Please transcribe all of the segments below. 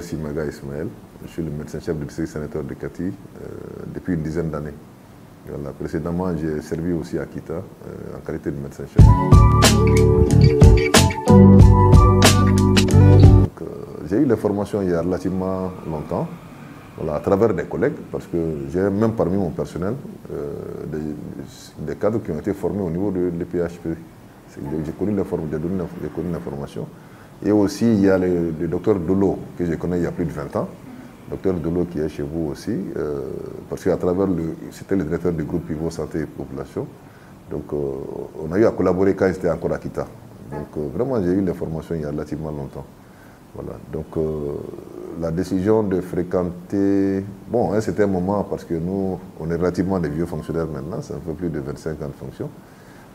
Simaga Ismaël. Je suis le médecin-chef du district sanitaire de Kati depuis une dizaine d'années. Voilà. Précédemment, j'ai servi aussi à Kita en qualité de médecin-chef. J'ai eu les formations il y a relativement longtemps, voilà, à travers des collègues, parce que j'ai même parmi mon personnel des cadres qui ont été formés au niveau de l'EPHP. J'ai connu l'information. Et aussi, il y a le docteur Dolo, que je connais il y a plus de 20 ans. Docteur Dolo qui est chez vous aussi, parce qu'à travers c'était le directeur du groupe Pivot Santé et Population. Donc, on a eu à collaborer quand il était encore à Kita. Donc, vraiment, j'ai eu l'information il y a relativement longtemps. Voilà. Donc, la décision de fréquenter, bon, à un certain moment, parce que nous, on est relativement des vieux fonctionnaires maintenant, ça fait plus de 25 ans de fonction.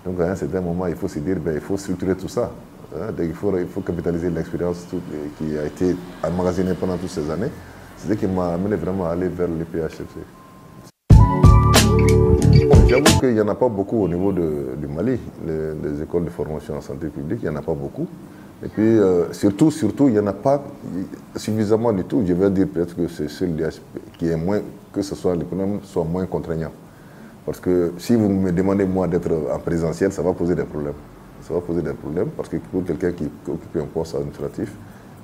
Donc, à un certain moment, il faut se dire, ben, il faut structurer tout ça. Hein, il faut capitaliser l'expérience qui a été emmagasinée pendant toutes ces années. C'est ce qui m'a amené vraiment à aller vers les PHFC. J'avoue qu'il n'y en a pas beaucoup au niveau du Mali, les écoles de formation en santé publique, il n'y en a pas beaucoup. Et puis, surtout, il n'y en a pas suffisamment du tout. Je vais dire peut-être que c'est celui qui est moins, que ce soit l'économie soit moins contraignant. Parce que si vous me demandez, moi, d'être en présentiel, ça va poser des problèmes. Ça va poser des problèmes parce que pour quelqu'un qui occupe un poste administratif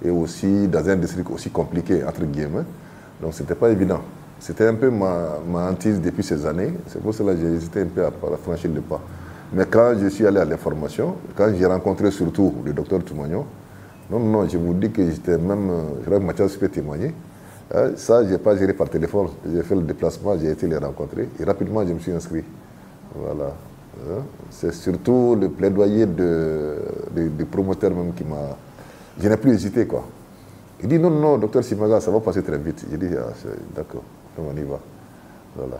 et aussi dans un district aussi compliqué, entre guillemets, donc ce n'était pas évident. C'était un peu ma hantise depuis ces années. C'est pour cela que j'ai hésité un peu à franchir le pas. Mais quand je suis allé à l'information, quand j'ai rencontré surtout le docteur Toumagnon, non, je vous dis que j'étais même, je crois que Mathias peut témoigner, ça, je n'ai pas géré par téléphone, j'ai fait le déplacement, j'ai été les rencontrer et rapidement je me suis inscrit. Voilà. C'est surtout le plaidoyer du promoteur même qui m'a... Je n'ai plus hésité, quoi. Il dit non, docteur Simaga, ça va passer très vite. J'ai dit, ah, d'accord, on y va. Voilà.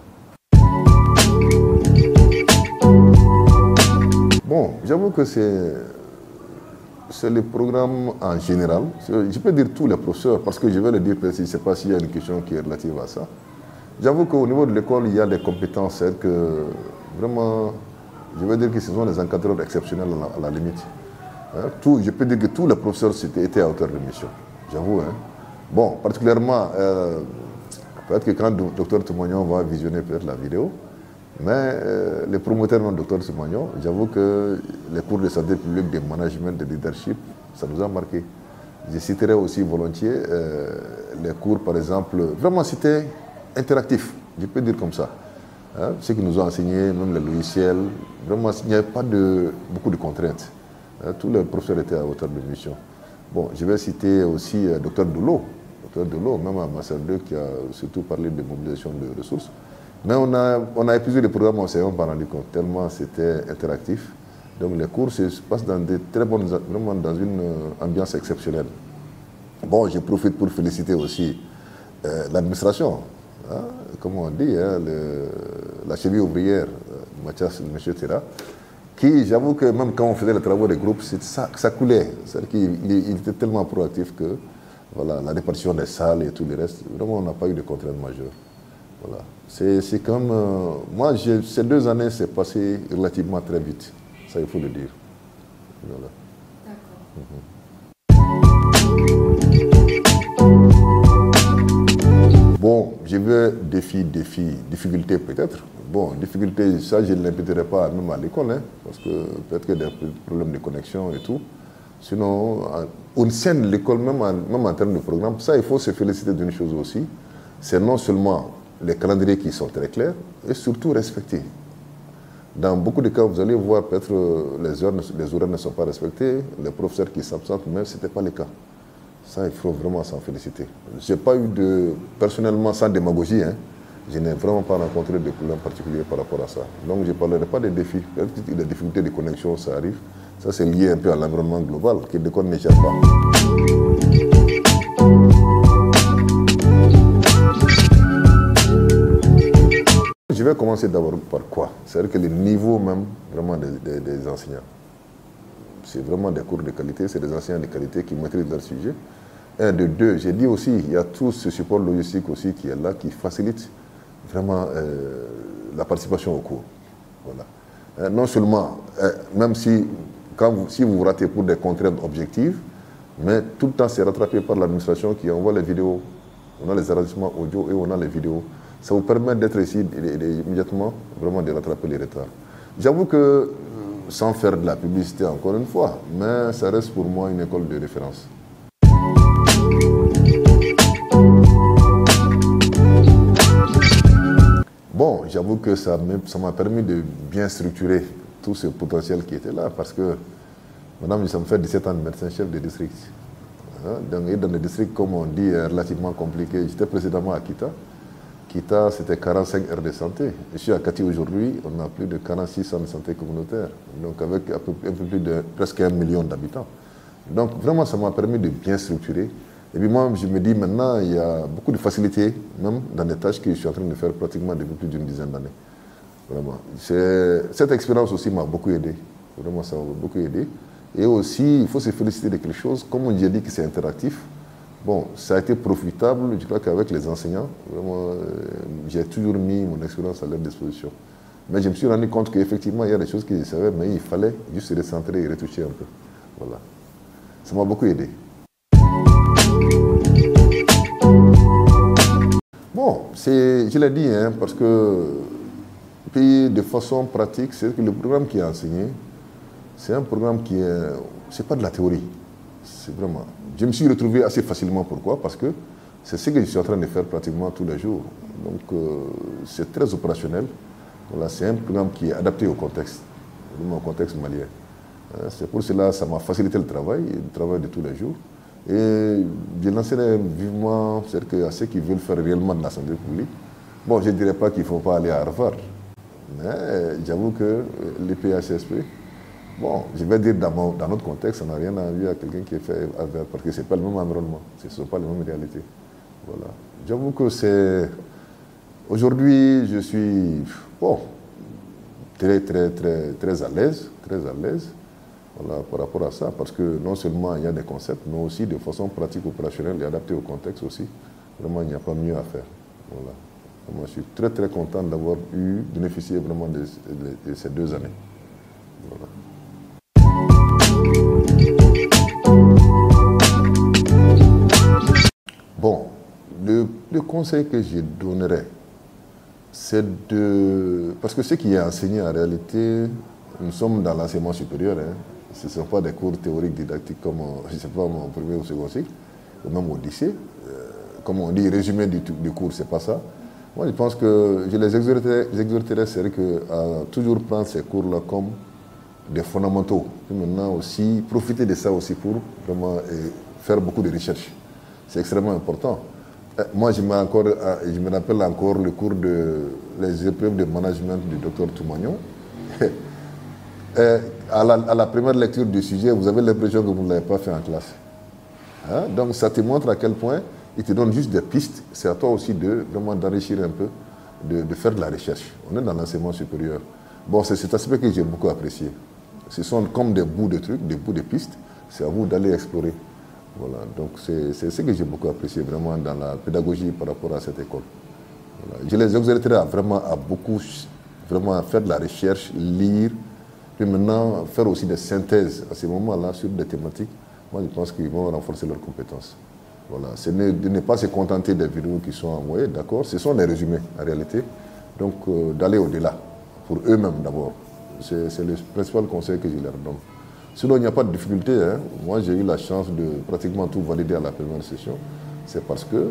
Bon, j'avoue que c'est le programme en général. Je peux dire tous les professeurs, parce que je vais le dire, je ne sais pas s'il y a une question qui est relative à ça. J'avoue qu'au niveau de l'école, il y a des compétences que vraiment, je veux dire que ce sont des encadreurs exceptionnels à la limite. Hein, je peux dire que tous les professeurs étaient à hauteur de mission. J'avoue. Hein. Bon, particulièrement, peut-être que quand le docteur Toumagnon va visionner peut-être la vidéo, mais les promoteurs du docteur Toumagnon, j'avoue que les cours de santé publique, de management, de leadership, ça nous a marqué. Je citerai aussi volontiers les cours, par exemple, vraiment c'était interactif, je peux dire comme ça. Hein, ce qu'ils nous ont enseigné, même les logiciels, vraiment il n'y avait pas beaucoup de contraintes. Hein, tous les professeurs étaient à hauteur de mission. Bon, je vais citer aussi Dr Dolo, même à Master 2, qui a surtout parlé de mobilisation de ressources. Mais on a épuisé le programme, on ne s'est même pas rendu compte, tellement c'était interactif. Donc les cours se passent dans de très bonnes, vraiment dans une ambiance exceptionnelle. Bon, je profite pour féliciter aussi l'administration, hein, comme on dit, hein, la cheville ouvrière, Mathias, M. Tera, qui, j'avoue que même quand on faisait les travaux des groupes, ça coulait. C'est-à-dire qu'il était tellement proactif que voilà, la répartition des salles et tout le reste, vraiment, on n'a pas eu de contraintes majeures. Voilà. C'est comme... moi, ces 2 années, c'est passé relativement très vite. Ça, il faut le dire. Voilà. D'accord. Bon, je veux difficulté peut-être. Bon, difficulté, ça, je ne l'imputerai pas même à l'école, hein, parce que peut-être qu'il y a des problèmes de connexion et tout. Sinon, au sein de l'école, même en termes de programme, ça, il faut se féliciter d'une chose aussi. C'est non seulement les calendriers qui sont très clairs, et surtout respectés. Dans beaucoup de cas, vous allez voir peut-être les horaires ne sont pas respectés, les professeurs qui s'absentent, mais ce n'était pas le cas. Ça, il faut vraiment s'en féliciter. Je n'ai pas eu personnellement, sans démagogie, hein, je n'ai vraiment pas rencontré de problème particulier par rapport à ça. Donc je ne parlerai pas des défis. Les difficultés de connexion, ça arrive. Ça, c'est lié un peu à l'environnement global, qui l'école n'échappe pas. Je vais commencer d'abord par quoi? C'est-à-dire que le niveau même, vraiment des enseignants. C'est vraiment des cours de qualité, c'est des enseignants de qualité qui maîtrisent leur sujet. Un, de deux, j'ai dit aussi, il y a tout ce support logistique aussi qui est là, qui facilite vraiment la participation au cours. Voilà. Non seulement, même si vous ratez pour des contraintes objectives, Mais tout le temps, c'est rattrapé par l'administration qui envoie les vidéos. On a les enregistrements audio et on a les vidéos. Ça vous permet d'être ici immédiatement, vraiment de rattraper les retards. J'avoue que, sans faire de la publicité encore une fois, mais ça reste pour moi une école de référence. Bon, j'avoue que ça m'a permis de bien structurer tout ce potentiel qui était là, parce que, madame, ça me fait 17 ans de médecin-chef de district. Dans des districts, comme on dit, relativement compliqués. J'étais précédemment à Kita. Kita, c'était 45 heures de santé. Je suis à Kati aujourd'hui, on a plus de 46 centres de santé communautaires, donc avec un peu plus de presque 1 million d'habitants. Donc vraiment, ça m'a permis de bien structurer. Et puis moi, je me dis maintenant, il y a beaucoup de facilité, même dans des tâches que je suis en train de faire pratiquement depuis plus d'une dizaine d'années. Vraiment. Cette expérience aussi m'a beaucoup aidé. Vraiment, ça m'a beaucoup aidé. Et aussi, il faut se féliciter de quelque chose. Comme on dit que c'est interactif, bon, ça a été profitable. Je crois qu'avec les enseignants, vraiment, j'ai toujours mis mon expérience à leur disposition. Mais je me suis rendu compte qu'effectivement, il y a des choses que je savais, mais il fallait juste se recentrer et retoucher un peu. Voilà. Ça m'a beaucoup aidé. Bon, je l'ai dit, hein, parce que puis de façon pratique, c'est que le programme qui est enseigné, c'est un programme qui est... C'est pas de la théorie. C'est vraiment... Je me suis retrouvé assez facilement. Pourquoi? Parce que c'est ce que je suis en train de faire pratiquement tous les jours. Donc, c'est très opérationnel. Voilà, c'est un programme qui est adapté au contexte malien. C'est pour cela que ça m'a facilité le travail de tous les jours. Et je lancerai vivement à ceux qui veulent faire réellement de la santé publique. Bon, je ne dirais pas qu'il ne faut pas aller à Harvard, mais j'avoue que les PHSP, bon, je vais dire dans notre contexte, ça n'a rien à voir à quelqu'un qui est fait Harvard, parce que ce n'est pas le même environnement, ce ne sont pas les mêmes réalités. Voilà. J'avoue que c'est... Aujourd'hui, je suis bon, très à l'aise, voilà, par rapport à ça, parce que non seulement il y a des concepts, mais aussi de façon pratique, opérationnelle et adaptée au contexte aussi. Vraiment, il n'y a pas mieux à faire. Voilà. Moi, je suis très content d'avoir bénéficié vraiment de ces 2 années. Voilà. Bon, le conseil que je donnerais, c'est de... Parce que ce qui est enseigné en réalité, nous sommes dans l'enseignement supérieur. Hein. Ce ne sont pas des cours théoriques, didactiques comme, je ne sais pas, mon premier ou second cycle, ou même au lycée. Comme on dit, résumé du cours, ce n'est pas ça. Moi, je pense que je les exhorterais, c'est à toujours prendre ces cours-là comme des fondamentaux. Et maintenant aussi, profiter de ça aussi pour vraiment faire beaucoup de recherches. C'est extrêmement important. Moi, je me rappelle encore le cours les épreuves de management du docteur Toumagnon. À la première lecture du sujet, vous avez l'impression que vous ne l'avez pas fait en classe. Hein? Donc, ça te montre à quel point il te donne juste des pistes. C'est à toi aussi vraiment d'enrichir un peu, de faire de la recherche. On est dans l'enseignement supérieur. Bon, c'est cet aspect que j'ai beaucoup apprécié. Ce sont comme des bouts de trucs, des bouts de pistes. C'est à vous d'aller explorer. Voilà. Donc, c'est ce que j'ai beaucoup apprécié vraiment dans la pédagogie par rapport à cette école. Voilà. Je les exhorterai à beaucoup faire de la recherche, lire, puis maintenant faire aussi des synthèses à ces moments-là sur des thématiques. Moi, je pense qu'ils vont renforcer leurs compétences. Voilà. De ne pas se contenter des vidéos qui sont envoyées, d'accord? Ce sont des résumés en réalité. Donc, d'aller au-delà, pour eux-mêmes d'abord. C'est le principal conseil que je leur donne. Sinon, il n'y a pas de difficulté. Hein. Moi, j'ai eu la chance de pratiquement tout valider à la première session. C'est parce que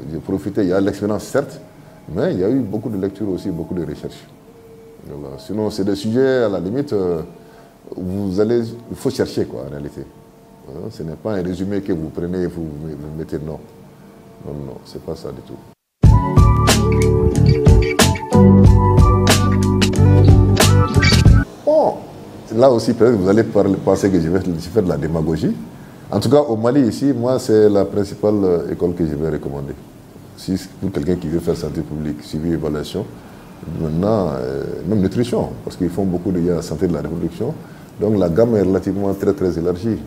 j'ai profité. Il y a l'expérience, certes, mais il y a eu beaucoup de lectures aussi, beaucoup de recherches. Voilà. Sinon, c'est des sujets, à la limite, il faut chercher, quoi, en réalité. Hein. Ce n'est pas un résumé que vous prenez et vous mettez non. Non, c'est pas ça du tout. Bon. Là aussi, peut-être vous allez penser que je vais faire de la démagogie. En tout cas, au Mali, ici, moi, c'est la principale école que je vais recommander. Si pour quelqu'un qui veut faire santé publique, suivi, évaluation, maintenant, même nutrition, parce qu'ils font beaucoup de santé de la reproduction. Donc, la gamme est relativement très élargie.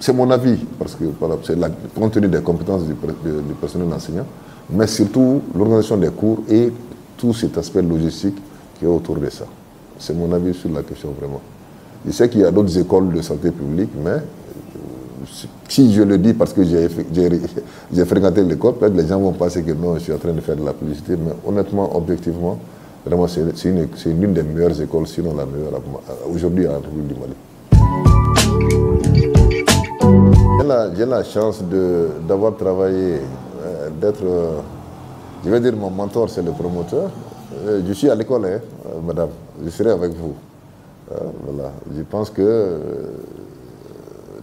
C'est mon avis, parce que c'est compte tenu des compétences du personnel enseignant, mais surtout l'organisation des cours et tout cet aspect logistique qui est autour de ça. C'est mon avis sur la question, vraiment. Je sais qu'il y a d'autres écoles de santé publique, mais si je le dis parce que j'ai fréquenté l'école, peut-être les gens vont penser que non, je suis en train de faire de la publicité, mais honnêtement, objectivement, vraiment, c'est l'une des meilleures écoles, sinon la meilleure aujourd'hui en République du Mali. J'ai la chance d'avoir travaillé, d'être, je vais dire mon mentor, c'est le promoteur. Je suis à l'école, hein, madame, je serai avec vous. Voilà. Je pense que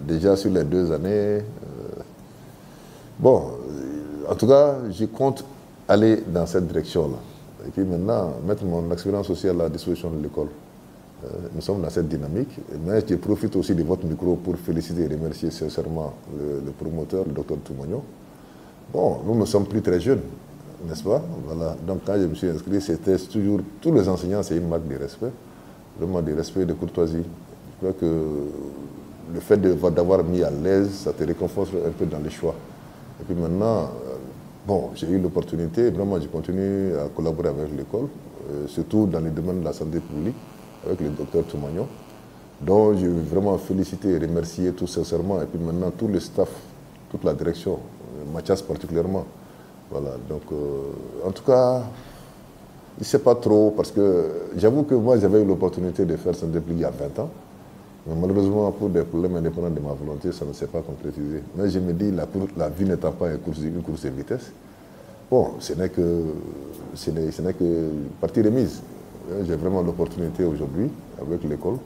déjà sur les 2 années, bon, en tout cas, je compte aller dans cette direction-là. Et puis maintenant, mettre mon expérience aussi à la disposition de l'école. Nous sommes dans cette dynamique, mais je profite aussi de votre micro pour féliciter et remercier sincèrement le promoteur, le docteur Toumagnon. Bon, nous ne sommes plus très jeunes, n'est-ce pas? Voilà. Donc quand je me suis inscrit, c'était toujours, tous les enseignants, c'est une marque de respect, vraiment de respect et de courtoisie. Je crois que le fait d'avoir mis à l'aise, ça te réconforte un peu dans les choix. Et puis maintenant, bon, j'ai eu l'opportunité, vraiment je continue à collaborer avec l'école, surtout dans les domaines de la santé publique, avec le docteur Toumagnon, dont je veux vraiment féliciter et remercier tout sincèrement, et puis maintenant tout le staff, toute la direction, Mathias particulièrement. Voilà, donc en tout cas, je ne sais pas trop, parce que j'avoue que moi j'avais eu l'opportunité de faire santé publique il y a 20 ans, mais malheureusement pour des problèmes indépendants de ma volonté, ça ne s'est pas concrétisé. Mais je me dis, la vie n'étant pas une course de vitesse, bon, ce n'est que partie remise. J'ai vraiment l'opportunité aujourd'hui, avec l'école,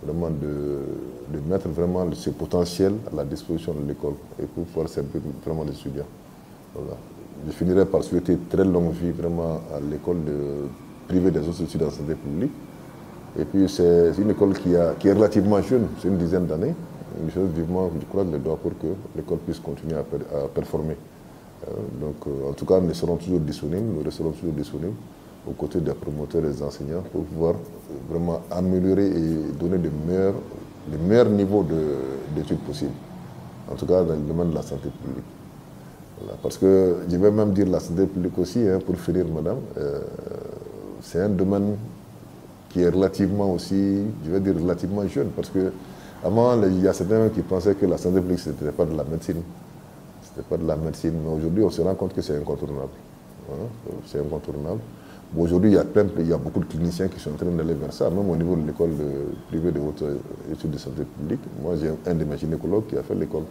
vraiment de mettre vraiment ce potentiel à la disposition de l'école et pour pouvoir servir vraiment les étudiants. Voilà. Je finirai par souhaiter très longue vie vraiment à l'école privée des autres études en santé publique. Et puis c'est une école qui est relativement jeune, c'est une dizaine d'années. Je vivement, je crois, les doigts pour que l'école puisse continuer à performer. Donc en tout nous resterons toujours disponibles aux côtés des promoteurs et des enseignants pour pouvoir vraiment améliorer et donner le meilleur niveau d'études possibles. En tout cas, dans le domaine de la santé publique. Voilà. Parce que je vais même dire la santé publique aussi, hein, pour finir, madame, c'est un domaine qui est relativement aussi, je vais dire relativement jeune. Parce que avant, il y a certains qui pensaient que la santé publique, ce n'était pas de la médecine. C'était pas de la médecine. Mais aujourd'hui, on se rend compte que c'est incontournable. Voilà. C'est incontournable. Bon, aujourd'hui, il y a beaucoup de cliniciens qui sont en train d'aller vers ça, même au niveau de l'école privée de haute études de santé publique. Moi, j'ai un de mes gynécologues qui a fait l'école.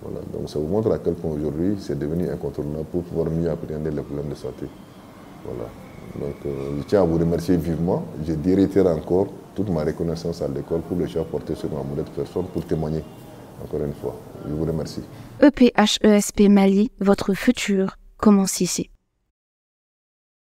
Voilà. Donc, ça vous montre à quel point aujourd'hui, c'est devenu incontournable pour pouvoir mieux appréhender les problèmes de santé. Voilà. Donc, je tiens à vous remercier vivement. Je réitère encore toute ma reconnaissance à l'école pour le choix porté sur ma modeste personne pour témoigner, encore une fois. Je vous remercie. EPHESP Mali, votre futur commence ici.